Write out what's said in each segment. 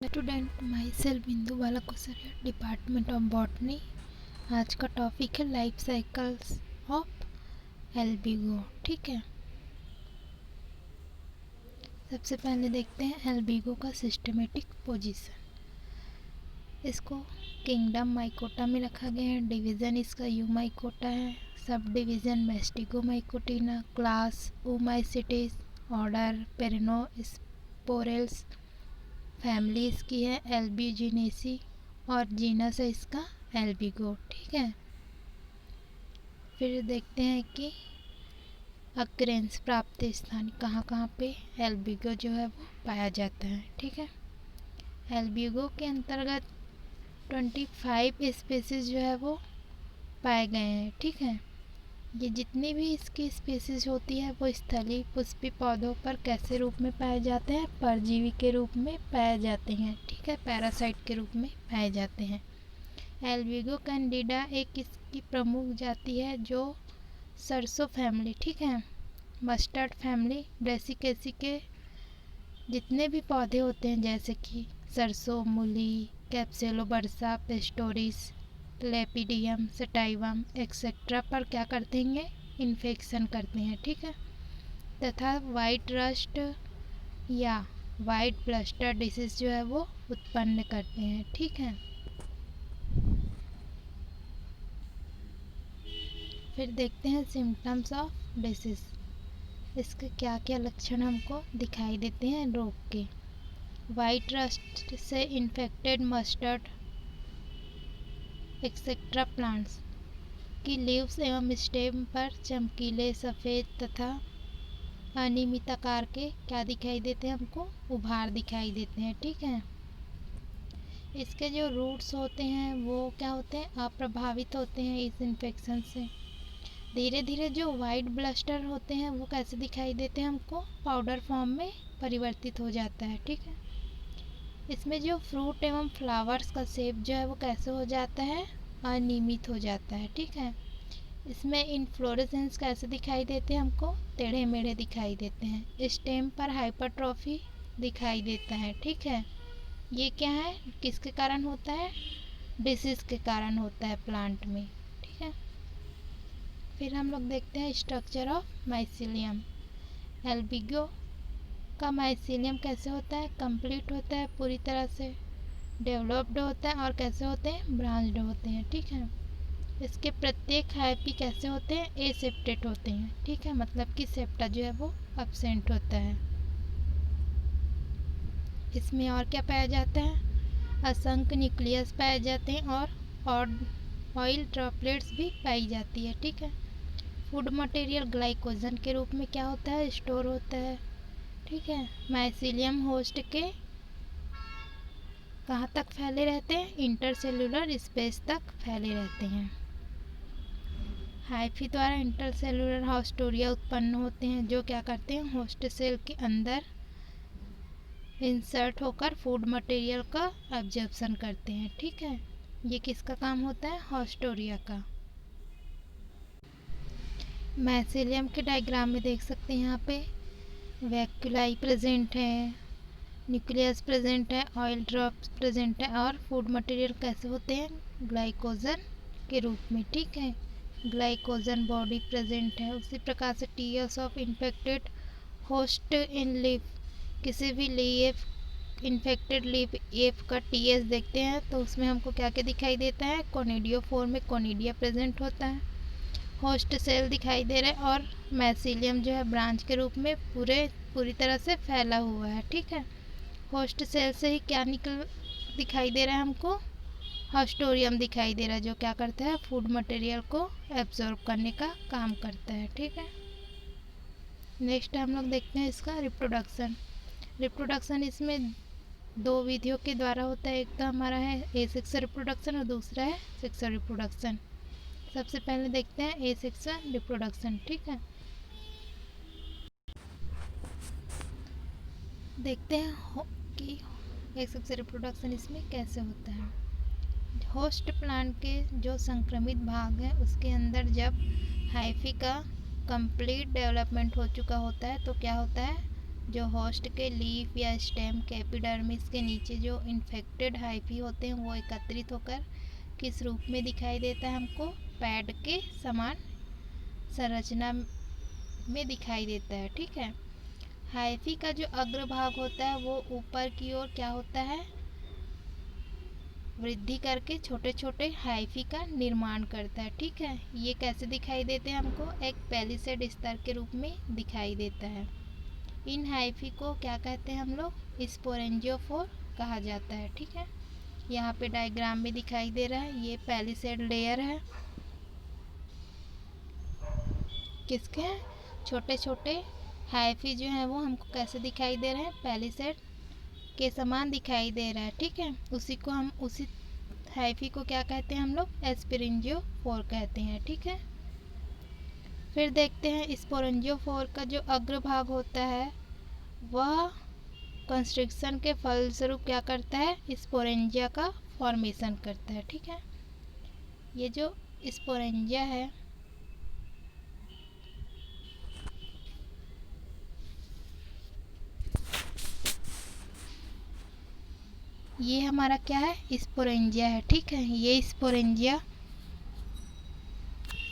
Student my self बिंदु बाला कुसरिया, department of botany. आज का टॉपिक है लाइफ साइकिल्स ऑफ एल्बिगो। ठीक है, सबसे पहले देखते हैं एल्बिगो का सिस्टमेटिक पोजीशन। इसको किंगडम माइकोटा में रखा गया है। डिवीज़न इसका यूमाइकोटा है। Subdivision Mastigomycotina. Class Oomycetes. Order Peronosporales. Family इसकी है एल्बिजिनेसी और जीनस है इसका एल्बिगो। ठीक है, फिर देखते हैं कि अक्रेंस प्राप्त स्थान कहाँ कहाँ पे एल्बिगो जो है वो पाया जाता है। ठीक है, एल्बिगो के अंतर्गत 25 स्पीसीज जो है वो पाए गए हैं। ठीक है, ये जितनी भी इसकी स्पीसीज होती है वो स्थलीय पुष्पी पौधों पर कैसे रूप में पाए जाते हैं? परजीवी के रूप में पाए जाते हैं। ठीक है, पैरासाइट के रूप में पाए जाते हैं। एल्बिगो कैंडिडा एक इसकी प्रमुख जाति है जो सरसों फैमिली, ठीक है, मस्टर्ड फैमिली, ब्रेसिकेसी के जितने भी पौधे होते हैं जैसे कि सरसों, मूली, कैप्सिलोबर्सा, पेस्टोरिस, लेपिडियम, सटाइवम एक्सेट्रा पर क्या करते हैं? इन्फेक्शन करते हैं। ठीक है, तथा वाइट रस्ट या वाइट ब्लस्टर डिसीज जो है वो उत्पन्न करते हैं। ठीक है, फिर देखते हैं सिम्टम्स ऑफ डिसीज। इसके क्या क्या लक्षण हमको दिखाई देते हैं रोग के। वाइट रस्ट से इन्फेक्टेड मस्टर्ड एक्सेट्रा प्लांट्स की लीव्स एवं स्टेम पर चमकीले सफ़ेद तथा अनियमित आकार के क्या दिखाई देते हैं? हमको उभार दिखाई देते हैं। ठीक है, इसके जो रूट्स होते हैं वो क्या होते हैं? अप्रभावित होते हैं इस इन्फेक्शन से। धीरे धीरे जो वाइट ब्लस्टर होते हैं वो कैसे दिखाई देते हैं? हमको पाउडर फॉर्म में परिवर्तित हो जाता है। ठीक है, इसमें जो फ्रूट एवं फ्लावर्स का शेप जो है वो कैसे हो जाता है? अनियमित हो जाता है। ठीक है, इसमें इनफ्लोरेसेंस कैसे दिखाई देते हैं? हमको टेढ़े मेढ़े दिखाई देते हैं। स्टेम पर हाइपरट्रॉफी दिखाई देता है। ठीक है, ये क्या है? किसके कारण होता है? डिसीज के कारण होता है प्लांट में। ठीक है, फिर हम लोग देखते हैं स्ट्रक्चर ऑफ माइसीलियम। एल्बिगो का माइसीलियम कैसे होता है? कंप्लीट होता है, पूरी तरह से डेवलप्ड होता है और कैसे होते हैं? ब्रांच्ड होते हैं। ठीक है, इसके प्रत्येक हाइपी कैसे होते हैं? एसेप्टेट होते हैं। ठीक है, मतलब कि सेप्टा जो है वो अब्सेंट होता है। इसमें और क्या पाया जाता है? असंख्य न्यूक्लियस पाए जाते हैं और ऑयल ड्रॉपलेट्स भी पाई जाती है। ठीक है, फूड मटेरियल ग्लाइकोजन के रूप में क्या होता है? स्टोर होता है। ठीक है, माइसीलियम होस्ट के कहाँ तक फैले रहते हैं? इंटरसेलुलर स्पेस तक फैले रहते हैं। हाइफी द्वारा इंटरसेलुलर हॉस्टोरिया उत्पन्न होते हैं जो क्या करते हैं? होस्ट सेल के अंदर इंसर्ट होकर फूड मटेरियल का एब्जॉर्प्शन करते हैं। ठीक है, ये किसका काम होता है? हॉस्टोरिया का। माइसीलियम के डायग्राम में देख सकते हैं यहाँ पे वैक्यूलाई प्रेजेंट है, न्यूक्लियस प्रेजेंट है, ऑयल ड्रॉप्स प्रेजेंट है और फूड मटेरियल कैसे होते हैं? ग्लाइकोजन के रूप में। ठीक है, ग्लाइकोजन बॉडी प्रेजेंट है। उसी प्रकार से TS of infected host in leaf, किसी भी लीफ इन्फेक्टेड लीफ एफ का टीएस देखते हैं तो उसमें हमको क्या क्या दिखाई देता है? कोनिडियोफोर में कोनिडिया प्रेजेंट होता है, होस्ट सेल दिखाई दे रहा है और मैसीलियम जो है ब्रांच के रूप में पूरी तरह से फैला हुआ है। ठीक है, होस्ट सेल से ही क्या दिखाई दे रहा है हमको? हॉस्टोरियम दिखाई दे रहा है जो क्या करता है? फूड मटेरियल को एब्जॉर्ब करने का काम करता है। ठीक है, नेक्स्ट हम लोग देखते हैं इसका रिप्रोडक्शन इसमें दो विधियों के द्वारा होता है। एक तो हमारा है एसेक्सुअल रिप्रोडक्शन और दूसरा है सेक्सुअल रिप्रोडक्शन। सबसे पहले देखते हैं एसेक्सुअल रिप्रोडक्शन। ठीक है, देखते हैं कि एसेक्सुअल रिप्रोडक्शन इसमें कैसे होता है। होस्ट प्लांट के जो संक्रमित भाग है उसके अंदर जब हाइफी का कंप्लीट डेवलपमेंट हो चुका होता है तो क्या होता है? जो होस्ट के लीफ या स्टेम के एपिडर्मिस के नीचे जो इन्फेक्टेड हाइफी होते हैं वो एकत्रित होकर किस रूप में दिखाई देता है हमको? पैड के समान संरचना में दिखाई देता है। ठीक है। हाइफी का जो अग्रभाग होता है वो ऊपर की ओर क्या होता है? वृद्धि करके छोटे छोटे हाइफी का निर्माण करता है। ठीक है। ये कैसे दिखाई देते हैं हमको? एक पैलिसेड स्तर के रूप में दिखाई देता है। इन हाइफी को क्या कहते हैं हम लोग? स्पोरेंजियोफोर कहा जाता है। ठीक है। यहाँ पे डायग्राम में दिखाई दे रहा है, ये पैलिसेड लेयर है। किसके हैं? छोटे छोटे हाइफी जो है वो हमको कैसे दिखाई दे रहे हैं? पैलिसेड के समान दिखाई दे रहा है। ठीक है। उसी हाइफी को क्या कहते हैं हम लोग? एस्पेरिंजियोफोर कहते हैं। ठीक है। फिर देखते हैं स्पोरेंजियोफोर का जो अग्रभाग होता है वह कंस्ट्रक्शन के फलस्वरूप क्या करता है? स्पोरेंजिया का फॉर्मेशन करता है। ठीक है। ये जो स्पोरेंजिया है ये हमारा क्या है? स्पोरेंजिया है। ठीक है। ये स्पोरेंजिया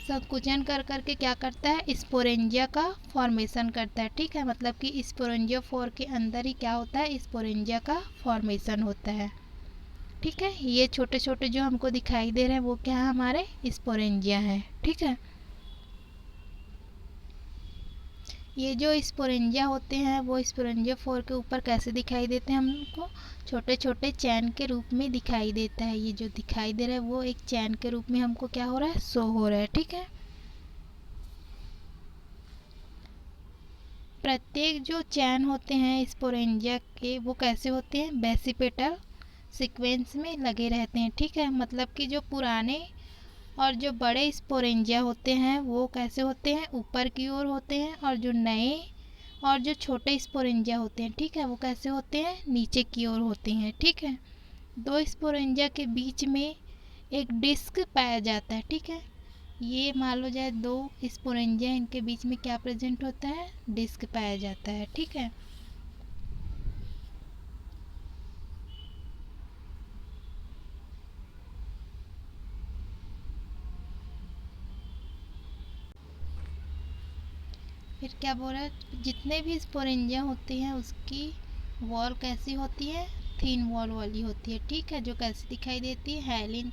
संकुचन कर करके क्या करता है? स्पोरेंजिया का फॉर्मेशन करता है। ठीक है। मतलब कि स्पोरेंजियोफोर के अंदर ही क्या होता है? स्पोरेंजिया का फॉर्मेशन होता है। ठीक है। ये छोटे छोटे जो हमको दिखाई दे रहे हैं वो क्या है? हमारे स्पोरेंजिया है। ठीक है। ये जो स्पोरेंजिया होते हैं वो स्पोरेंजियोफोर के ऊपर कैसे दिखाई देते हैं हमको? छोटे छोटे चैन के रूप में दिखाई देता है। ये जो दिखाई दे रहा है वो एक चैन के रूप में हमको क्या हो रहा है? शो हो रहा है। ठीक है। प्रत्येक जो चैन होते हैं स्पोरेंजिया के वो कैसे होते हैं? बेसिपेटल सीक्वेंस में लगे रहते हैं। ठीक है। मतलब कि जो पुराने और जो बड़े स्पोरेंजिया होते हैं वो कैसे होते हैं? ऊपर की ओर होते हैं। और जो नए और जो छोटे स्पोरेंजिया होते हैं, ठीक है, वो कैसे होते हैं? नीचे की ओर होते हैं। ठीक है। दो स्पोरेंजिया के बीच में एक डिस्क पाया जाता है। ठीक है। ये मान लो जाए दो स्पोरेंजिया, इनके बीच में क्या प्रेजेंट होता है? डिस्क पाया जाता है। ठीक है। फिर क्या बोल रहा है? जितने भी स्पोरेंजिया होते हैं उसकी वॉल कैसी होती है? थिन वॉल वाली होती है। ठीक है। जो कैसी दिखाई देती है? हाइलिन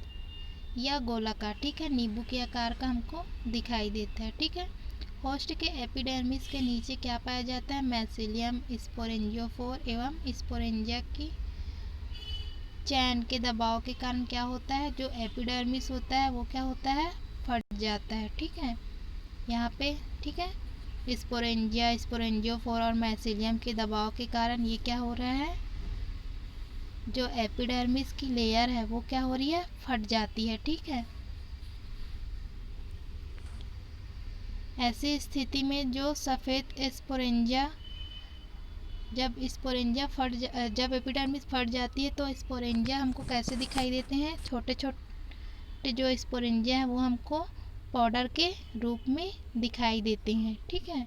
या गोलाकार। ठीक है। नींबू के आकार का हमको दिखाई देता है। ठीक है। होस्ट के एपिडर्मिस के नीचे क्या पाया जाता है? मैसिलियम, स्पोरेंजियोफोर एवं स्पोरेंजिया की चैन के दबाव के कारण क्या होता है? जो एपिडर्मिस होता है वो क्या होता है? फट जाता है। ठीक है। यहाँ पे ठीक है स्पोरेंजिया, स्पोरेंजियोफोर और मैसिलियम के दबाव के कारण ये क्या हो रहा है? जो एपिडर्मिस की लेयर है वो क्या हो रही है? फट जाती है। ठीक है। ऐसी स्थिति में जो सफ़ेद स्पोरेंजिया जब एपिडर्मिस फट जाती है तो स्पोरेंजिया हमको कैसे दिखाई देते हैं? छोटे छोटे जो स्पोरेंजिया हैं वो हमको पाउडर के रूप में दिखाई देते हैं। ठीक है।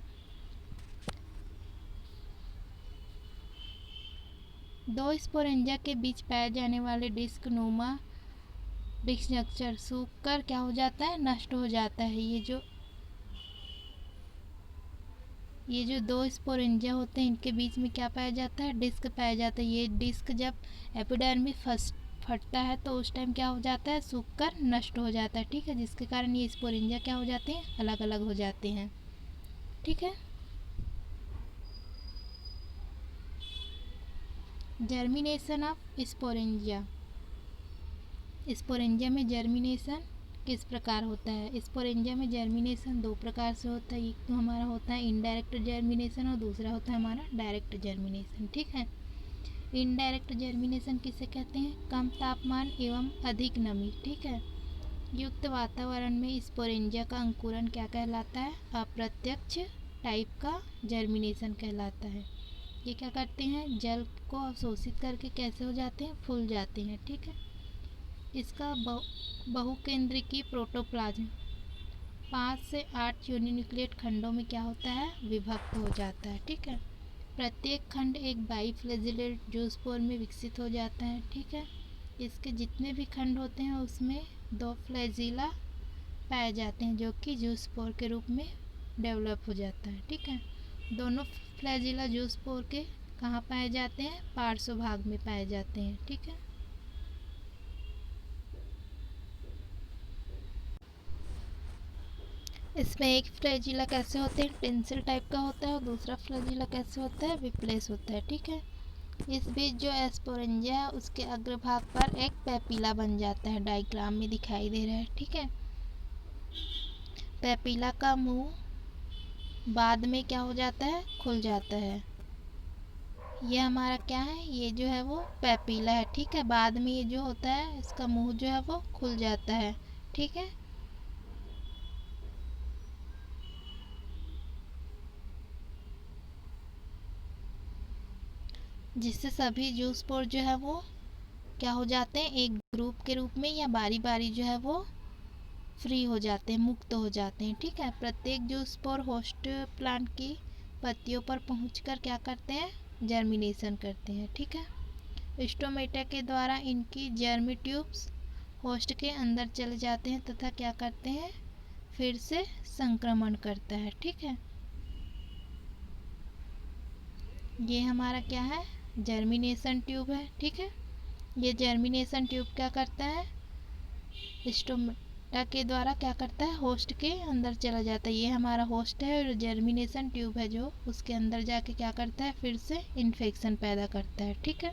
दो स्पोरेंजिया के बीच पाए जाने वाले डिस्क नुमा स्ट्रक्चर सूख कर क्या हो जाता है? नष्ट हो जाता है। ये जो दो स्पोरेंजिया होते हैं इनके बीच में क्या पाया जाता है? डिस्क पाया जाता है। ये डिस्क जब एपिडर्मिस फटता है तो उस टाइम क्या हो जाता है? सूख कर नष्ट हो जाता है। ठीक है। जिसके कारण ये स्पोरेंजिया क्या हो जाते हैं? अलग अलग हो जाते हैं। ठीक है। Germination of sporangia. स्पोरेंजिया में जर्मिनेशन किस प्रकार होता है? स्पोरेंजिया में जर्मिनेशन दो प्रकार से होता है। एक तो हमारा होता है इनडायरेक्ट जर्मिनेशन और दूसरा होता है हमारा डायरेक्ट जर्मिनेशन। ठीक है। इनडायरेक्ट जर्मिनेशन किसे कहते हैं? कम तापमान एवं अधिक नमी, ठीक है, युक्त वातावरण में स्पोरेंजिया का अंकुरन क्या कहलाता है? अप्रत्यक्ष टाइप का जर्मिनेशन कहलाता है। ये क्या करते हैं? जल को अवशोषित करके कैसे हो जाते हैं? फूल जाते हैं। ठीक है। इसका बहुकेंद्रिकी प्रोटोप्लाज्म 5 से 8 यूनिन्यूक्लियेट खंडों में क्या होता है? विभक्त हो जाता है। ठीक है। प्रत्येक खंड एक बाइफ्लैजिलेट जूस्पोर में विकसित हो जाता है। ठीक है, इसके जितने भी खंड होते हैं उसमें 2 फ्लैजिला पाए जाते हैं जो कि जूस्पोर के रूप में डेवलप हो जाता है। ठीक है, दोनों फ्लैजिला जूस्पोर के कहाँ पाए जाते हैं? पार्श्व भाग में पाए जाते हैं। ठीक है, इसमें एक फ्लैजिला कैसे होते हैं? टेंसिल टाइप का होता है, और दूसरा फ्लैजिला कैसे होता है? विप्लेस होता है। ठीक है, इस बीच जो एस्पोरेंजिया है उसके अग्रभाग पर एक पेपिला बन जाता है, डायग्राम में दिखाई दे रहा है। ठीक है, पेपिला का मुंह बाद में क्या हो जाता है? खुल जाता है। ये हमारा क्या है? ये जो है वो पेपिला है। ठीक है, बाद में ये जो होता है इसका मुंह जो है वो खुल जाता है। ठीक है, जिससे सभी जूस्पोर जो है वो क्या हो जाते हैं? एक ग्रुप के रूप में या बारी बारी जो है वो फ्री हो जाते हैं, मुक्त हो जाते हैं। ठीक है, प्रत्येक जूस्पोर होस्ट प्लांट की पत्तियों पर पहुंचकर क्या करते हैं? जर्मिनेशन करते हैं। ठीक है, स्टोमेटा के द्वारा इनकी जर्मी ट्यूब्स होस्ट के अंदर चले जाते हैं तथा क्या करते हैं? फिर से संक्रमण करता है। ठीक है, ये हमारा क्या है? जर्मिनेशन ट्यूब है। ठीक है, ये जर्मिनेशन ट्यूब क्या करता है? स्टोमेटा के द्वारा क्या करता है? होस्ट के अंदर चला जाता है। ये हमारा होस्ट है और जर्मिनेशन ट्यूब है जो उसके अंदर जाके क्या करता है? फिर से इन्फेक्शन पैदा करता है। ठीक है,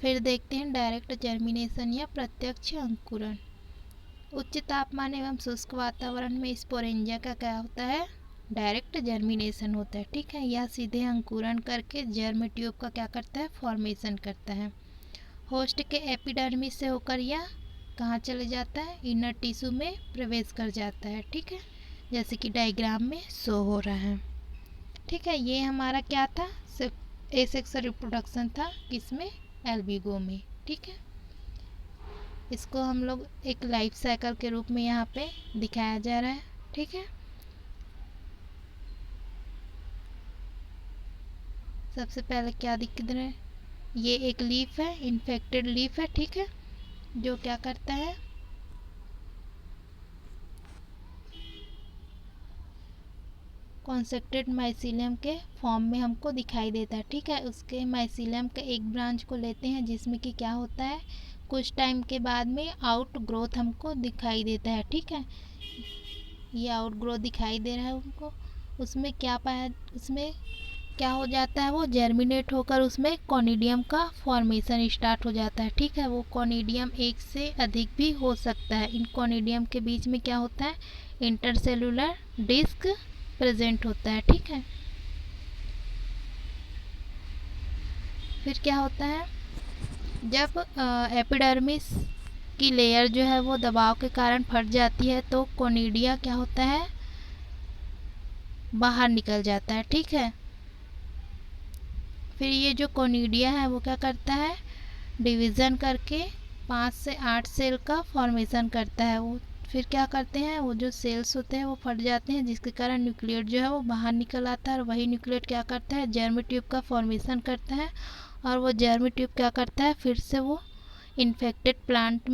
फिर देखते हैं डायरेक्ट जर्मिनेशन या प्रत्यक्ष अंकुरण। उच्च तापमान एवं शुष्क वातावरण में स्पोरेंजिया का क्या होता है? डायरेक्ट जर्मिनेशन होता है। ठीक है, यह सीधे अंकुरण करके जर्म ट्यूब का क्या करता है? फॉर्मेशन करता है। होस्ट के एपिडर्मिस से होकर यह कहाँ चले जाता है? इनर टिश्यू में प्रवेश कर जाता है। ठीक है, जैसे कि डायग्राम में शो हो रहा है। ठीक है, ये हमारा क्या था? एसेक्सुअल रिप्रोडक्शन था, किसमें? एल्बिगो में। ठीक है, इसको हम लोग एक लाइफ साइकिल के रूप में यहाँ पे दिखाया जा रहा है। ठीक है, सबसे पहले क्या दिख रहा है? ये एक लीफ है, इन्फेक्टेड लीफ है। ठीक है, जो क्या करता है? कॉन्सेक्टेड माइसीलियम के फॉर्म में हमको दिखाई देता है। ठीक है, उसके माइसीलियम के एक ब्रांच को लेते हैं जिसमें कि क्या होता है? कुछ टाइम के बाद में आउट ग्रोथ हमको दिखाई देता है। ठीक है, ये आउट ग्रोथ दिखाई दे रहा है उनको। उसमें क्या पाया? उसमें क्या हो जाता है? वो जर्मिनेट होकर उसमें कॉनिडियम का फॉर्मेशन स्टार्ट हो जाता है। ठीक है, वो कॉनिडियम एक से अधिक भी हो सकता है। इन कॉनिडियम के बीच में क्या होता है? इंटरसेलुलर डिस्क प्रेजेंट होता है। ठीक है, फिर क्या होता है? जब एपिडर्मिस की लेयर जो है वो दबाव के कारण फट जाती है तो कोनिडिया क्या होता है? बाहर निकल जाता है। ठीक है, फिर ये जो कोनिडिया है वो क्या करता है? डिवीज़न करके 5 से 8 सेल का फॉर्मेशन करता है। वो फिर क्या करते हैं? वो जो सेल्स होते हैं वो फट जाते हैं जिसके कारण न्यूक्लियट जो है वो बाहर निकल आता है, और वही न्यूक्लियट क्या करता है? जर्म ट्यूब का फॉर्मेशन करता है, और वो जर्म ट्यूब क्या करता है? फिर से वो इन्फेक्टेड प्लांट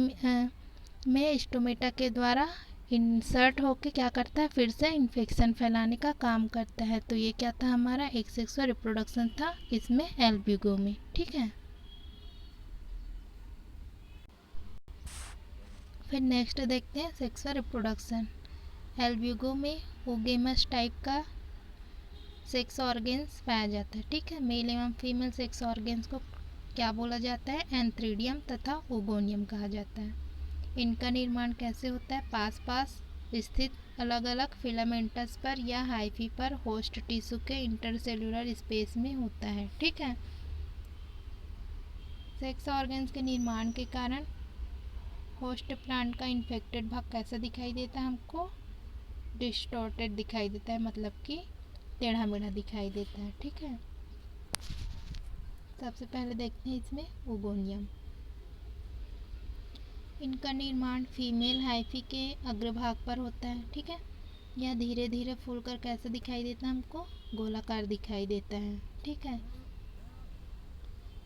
में स्टोमेटा के द्वारा इंसर्ट होके क्या करता है? फिर से इन्फेक्शन फैलाने का काम करता है। तो ये क्या था? हमारा एक सेक्सुअल रिप्रोडक्शन था इसमें एल्बिगो में। ठीक है, फिर नेक्स्ट देखते हैं सेक्सुअल रिप्रोडक्शन। एल्बिगो में ओगेमस टाइप का सेक्स ऑर्गेन्स पाया जाता है। ठीक है, मेल एवं फीमेल सेक्स ऑर्गेन्स को क्या बोला जाता है? एंथ्रीडियम तथा ओगोनियम कहा जाता है। इनका निर्माण कैसे होता है? पास पास स्थित अलग अलग फिलामेंटस पर या हाइफी पर होस्ट टिश्यू के इंटरसेलुलर स्पेस में होता है। ठीक है, सेक्स ऑर्गन्स के निर्माण के कारण होस्ट प्लांट का इन्फेक्टेड भाग कैसा दिखाई देता है? हमको डिस्टॉर्टेड दिखाई देता है, मतलब कि टेढ़ा मेढ़ा दिखाई देता है। ठीक है, सबसे पहले देखते हैं इसमें ओगोनियम। इनका निर्माण फीमेल हाइफी के अग्रभाग पर होता है। ठीक है, यह धीरे धीरे फूलकर कैसा दिखाई देता है हमको, गोलाकार दिखाई देता है। ठीक है,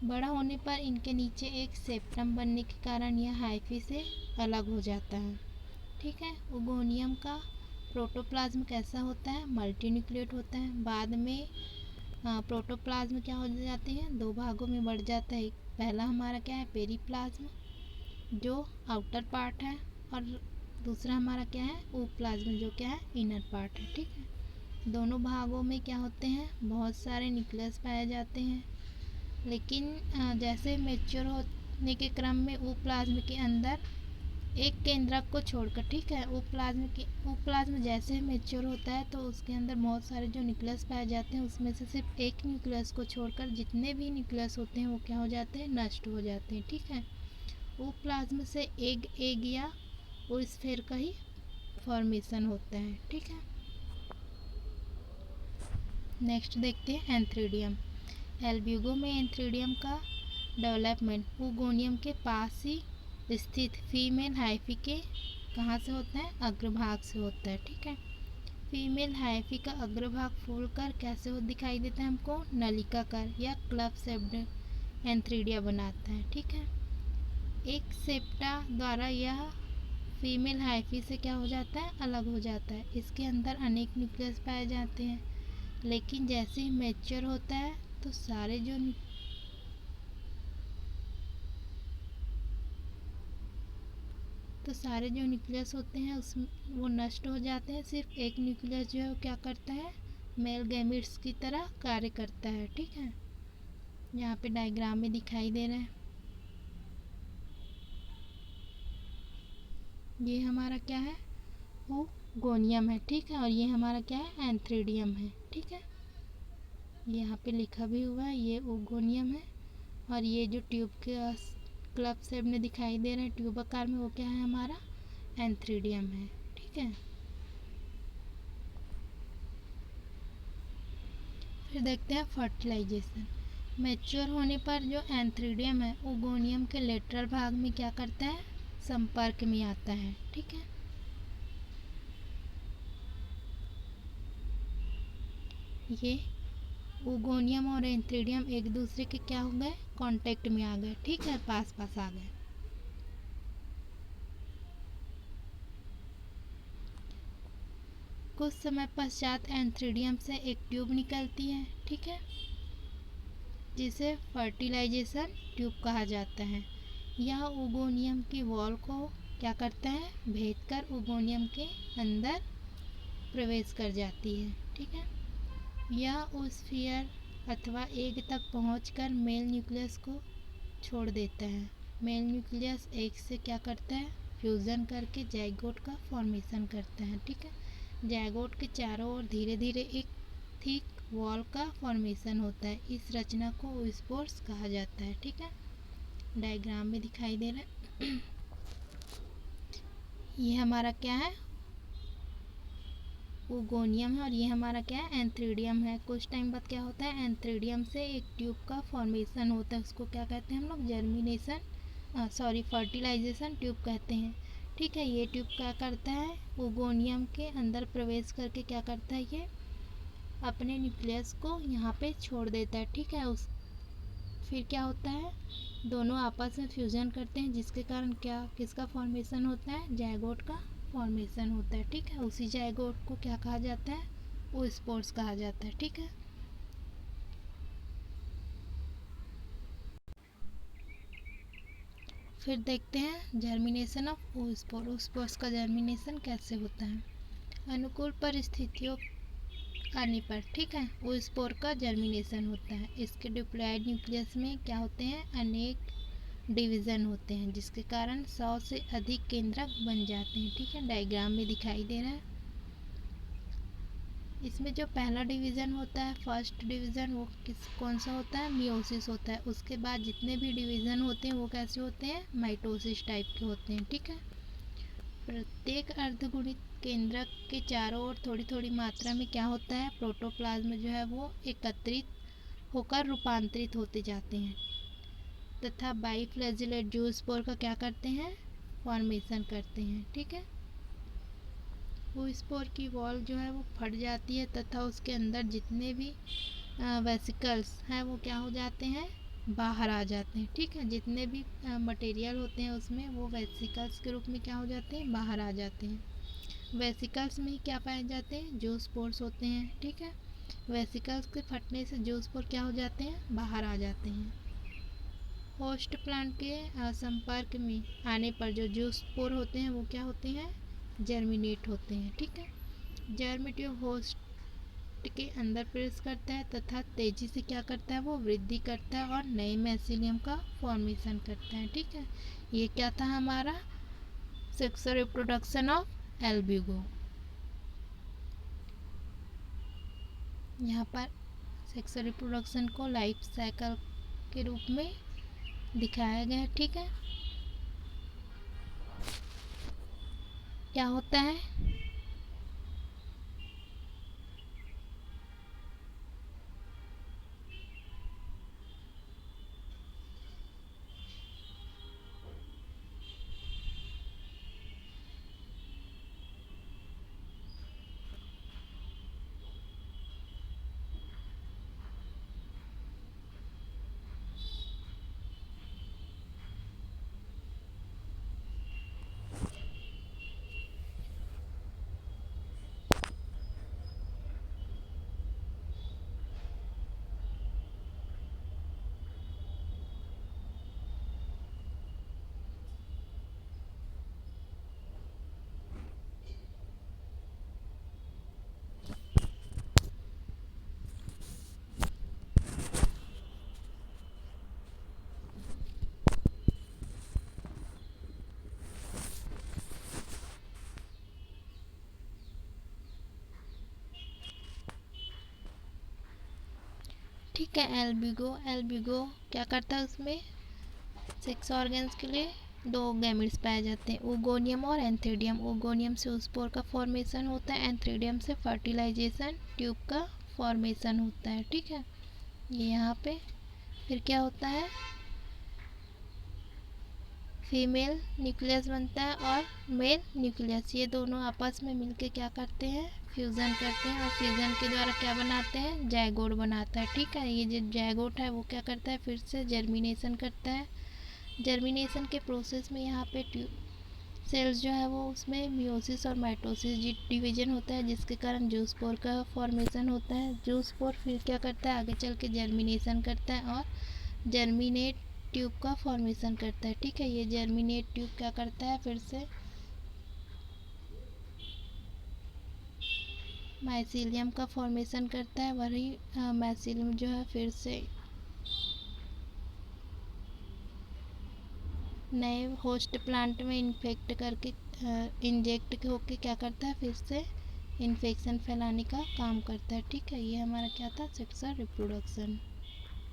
बड़ा होने पर इनके नीचे एक सेप्टम बनने के कारण यह हाइफी से अलग हो जाता है। ठीक है, ओगोनियम का प्रोटोप्लाज्म कैसा होता है, मल्टीन्यूक्लिएट होता है। बाद में प्रोटोप्लाज्म क्या हो जाते हैं, दो भागों में बढ़ जाता है। पहला हमारा क्या है, पेरीप्लाज्म जो आउटर पार्ट है, और दूसरा हमारा क्या है, ओप्लाज्म जो क्या है, इनर पार्ट है। ठीक है, दोनों भागों में क्या होते हैं, बहुत सारे न्यूक्लियस पाए जाते हैं। लेकिन जैसे मैच्योर होने के क्रम में ओप्लाज्म के अंदर एक केंद्रक को छोड़कर, ठीक है, ओप्लाज्म जैसे मैच्योर होता है तो उसके अंदर बहुत सारे जो न्यूक्लियस पाए जाते हैं, उसमें से सिर्फ एक न्यूक्लियस को छोड़कर जितने भी न्यूक्लियस होते हैं वो क्या हो जाते हैं, नष्ट हो जाते हैं। ठीक है, ओप्लाज्म से एग या ओस्फेयर का ही फॉर्मेशन होता है। ठीक है, नेक्स्ट देखते हैं एंथ्रीडियम। एल्ब्यूगो में एंथ्रीडियम का डेवलपमेंट ओगोनियम के पास ही स्थित फीमेल हाइफी के कहाँ से होता है, अग्रभाग से होता है। ठीक है, फीमेल हाइफी का अग्रभाग फूलकर कैसे हो दिखाई देता है हमको, नलिकाकार या क्लब शेप्ड एंथ्रीडिया बनाता है। ठीक है, एक सेप्टा द्वारा यह फीमेल हाइफी से क्या हो जाता है, अलग हो जाता है। इसके अंदर अनेक न्यूक्लियस पाए जाते हैं, लेकिन जैसे ही मैच्योर होता है तो सारे जो न्यूक्लियस होते हैं उसमें वो नष्ट हो जाते हैं। सिर्फ एक न्यूक्लियस जो है वो क्या करता है, मेल गैमेट्स की तरह कार्य करता है। ठीक है, यहाँ पे डायग्राम में दिखाई दे रहा है, ये हमारा क्या है, वो गोनियम है। ठीक है, और ये हमारा क्या है, एंथ्रीडियम है। ठीक है, यहाँ पे लिखा भी हुआ है, ये ओगोनियम है, और ये जो ट्यूब के क्लब शेप में दिखाई दे रहा है ट्यूब आकार में, वो क्या है, हमारा एंथ्रीडियम है। ठीक है, फिर देखते हैं फर्टिलाइजेशन। मैच्योर होने पर जो एंथ्रीडियम है ओगोनियम के लेटरल भाग में क्या करता है, संपर्क में आता है। ठीक है, ये ओगोनियम और एंथ्रीडियम एक दूसरे के क्या हो गए, कांटेक्ट में आ गए। ठीक है, पास पास आ गए। कुछ समय पश्चात एंथ्रीडियम से एक ट्यूब निकलती है। ठीक है, जिसे फर्टिलाइजेशन ट्यूब कहा जाता है। यह ओगोनियम की वॉल को क्या करता है, भेदकर ओगोनियम के अंदर प्रवेश कर जाती है। ठीक है, यह ओस्फियर अथवा एग तक पहुंचकर मेल न्यूक्लियस को छोड़ देता है। मेल न्यूक्लियस एग से क्या करता है, फ्यूज़न करके जाइगोट का फॉर्मेशन करता है। ठीक है, जाइगोट के चारों ओर धीरे धीरे एक थिक वॉल का फॉर्मेशन होता है। इस रचना को ओस्पोर्स कहा जाता है। ठीक है, डायग्राम में दिखाई दे रहा है, ये हमारा क्या है, ओगोनियम है, और ये हमारा क्या है, एंथ्रीडियम है। कुछ टाइम बाद क्या होता है, एंथ्रीडियम से एक ट्यूब का फॉर्मेशन होता है, उसको क्या कहते हैं हम लोग, फर्टिलाइजेशन ट्यूब कहते हैं। ठीक है, ये ट्यूब क्या करता है, ओगोनियम के अंदर प्रवेश करके क्या करता है, ये अपने न्यूक्लियस को यहाँ पे छोड़ देता है। ठीक है, फिर क्या होता है, दोनों आपस में फ्यूजन करते हैं, जिसके कारण क्या, किसका फॉर्मेशन होता है, जाइगोट का फॉर्मेशन होता है। ठीक है, उसी जाइगोट को क्या कहा जाता है, ओस्पोर्स कहा जाता है। ठीक है, फिर देखते हैं जर्मिनेशन ऑफ ओस्पोर। ओस्पोर्स का जर्मिनेशन कैसे होता है, अनुकूल परिस्थितियों आने पर, ठीक है, ओस्पोर का जर्मिनेशन होता है। इसके डिप्लॉयड न्यूक्लियस में क्या होते हैं, अनेक डिवीज़न होते हैं, जिसके कारण 100 से अधिक केंद्रक बन जाते हैं। ठीक है, डायग्राम में दिखाई दे रहा है। इसमें जो पहला डिवीज़न होता है, फर्स्ट डिवीज़न, वो कौन सा होता है, मियोसिस होता है। उसके बाद जितने भी डिवीज़न होते हैं वो कैसे होते हैं, माइटोसिस टाइप के होते हैं। ठीक है, प्रत्येक अर्धगुणित केंद्रक के चारों ओर थोड़ी थोड़ी मात्रा में क्या होता है, प्रोटोप्लाज्म जो है वो एकत्रित होकर रूपांतरित होते जाते हैं तथा बाइफ्लैजिलेट जूस्पोर का क्या करते हैं, फॉर्मेशन करते हैं। ठीक है, वो स्पोर की वॉल जो है वो फट जाती है तथा उसके अंदर जितने भी वेसिकल्स हैं वो क्या हो जाते हैं, बाहर आ जाते हैं। ठीक है, जितने भी मटेरियल होते हैं उसमें वो वेसिकल्स के रूप में क्या हो जाते हैं, बाहर आ जाते हैं। वेसिकल्स में क्या पाए जाते हैं, जो स्पोर्स होते हैं। ठीक है, वेसिकल्स के फटने से जो स्पोर क्या हो जाते हैं, बाहर आ जाते हैं। होस्ट प्लांट के संपर्क में आने पर जो स्पोर होते हैं वो क्या होते हैं, जर्मिनेट होते हैं। ठीक है, जर्मेटिव होस्ट के अंदर प्रवेश करता है तथा तेजी से क्या करता है, वो वृद्धि करता है और नए मैसिलियम का फॉर्मेशन करता है। ठीक है, ये क्या था हमारा सेक्सुअल रिप्रोडक्शन ऑफ एल्ब्यूगो। यहाँ पर सेक्सुअल रिप्रोडक्शन को लाइफ साइकिल के रूप में दिखाया गया है। ठीक है, क्या होता है, ठीक है। एल्ब्यूगो क्या करता है, उसमें सेक्स ऑर्गन्स के लिए दो गैमेट्स पाए जाते हैं, ओगोनियम और एंथ्रीडियम। ओगोनियम से स्पोर का फॉर्मेशन होता है, एंथ्रीडियम से फर्टिलाइजेशन ट्यूब का फॉर्मेशन होता है। ठीक है, ये यहाँ पे फिर क्या होता है, फीमेल न्यूक्लियस बनता है और मेल न्यूक्लियस, ये दोनों आपस में मिलके क्या करते हैं, फ्यूज़न करते हैं और फ्यूज़न के द्वारा क्या बनाते हैं, जायगोट बनाता है। ठीक है, ये जो जायगोट है वो क्या करता है, फिर से जर्मिनेशन करता है। जर्मिनेशन के प्रोसेस में यहाँ पे सेल्स जो है वो उसमें मियोसिस और माइटोसिस डिवीजन होता है, जिसके कारण जूस्पोर का फॉर्मेशन होता है। जूस्पोर फिर क्या करता है, आगे चल के जर्मिनेशन करता है और जर्मिनेट ट्यूब का फॉर्मेशन करता है। ठीक है, ये जर्मिनेट ट्यूब क्या करता है, फिर से माइसीलियम का फॉर्मेशन करता है। वही माइसीलियम जो है फिर से नए होस्ट प्लांट में इन्फेक्ट करके इंजेक्ट होके क्या करता है, फिर से इन्फेक्शन फैलाने का काम करता है। ठीक है, ये हमारा क्या था, सेक्सुअल रिप्रोडक्शन।